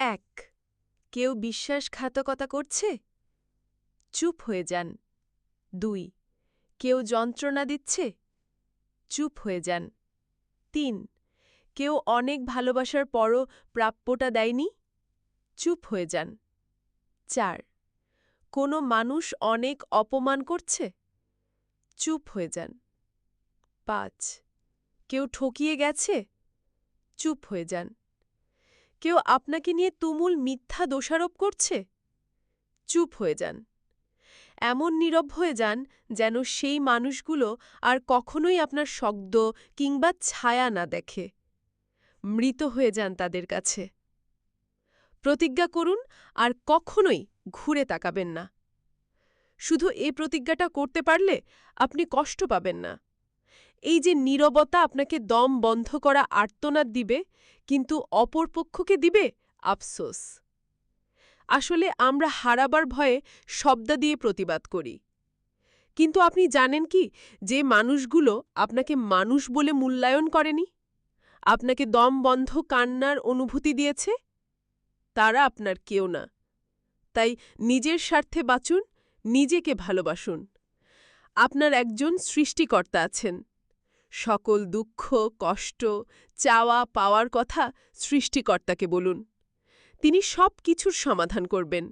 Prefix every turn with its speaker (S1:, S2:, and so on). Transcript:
S1: ১. কেউ বিশ্বাসঘাতকতা করছে? চুপ হয়ে যান। ২. কেউ যন্ত্রণা দিচ্ছে? চুপ হয়ে যান। ৩. কেউ অনেক ভালোবাসার পরও প্রাপ্যটা দেয়নি? চুপ হয়ে যান। ৪. কোনো মানুষ অনেক অপমান করছে? চুপ হয়ে যান। ৫. কেউ ঠকিয়ে গেছে? চুপ হয়ে যান। কেউ আপনাকে নিয়ে তুমুল মিথ্যা দোষারোপ করছে? চুপ হয়ে যান। এমন নীরব হয়ে যান যেন সেই মানুষগুলো আর কখনোই আপনার শব্দ কিংবা ছায়া না দেখে। মৃত হয়ে যান তাদের কাছে। প্রতিজ্ঞা করুন আর কখনোই ঘুরে তাকাবেন না। শুধু এই প্রতিজ্ঞাটা করতে পারলে আপনি কষ্ট পাবেন না। এই যে নীরবতা আপনাকে দম বন্ধ করা আর্তনাদ দিবে, কিন্তু অপর পক্ষকে দিবে আফসোস। আসলে আমরা হারাবার ভয়ে শব্দ দিয়ে প্রতিবাদ করি। কিন্তু আপনি জানেন কি, যে মানুষগুলো আপনাকে মানুষ বলে মূল্যায়ন করেনি, আপনাকে দম বন্ধ কান্নার অনুভূতি দিয়েছে, তারা আপনার কেউ না। তাই নিজের স্বার্থে বাঁচুন, নিজেকে ভালোবাসুন। আপনার একজন সৃষ্টিকর্তা আছেন। সকল দুঃখ, কষ্ট, চাওয়া পাওয়ার কথা সৃষ্টিকর্তাকে বলুন। তিনি সব কিছুর সমাধান করবেন।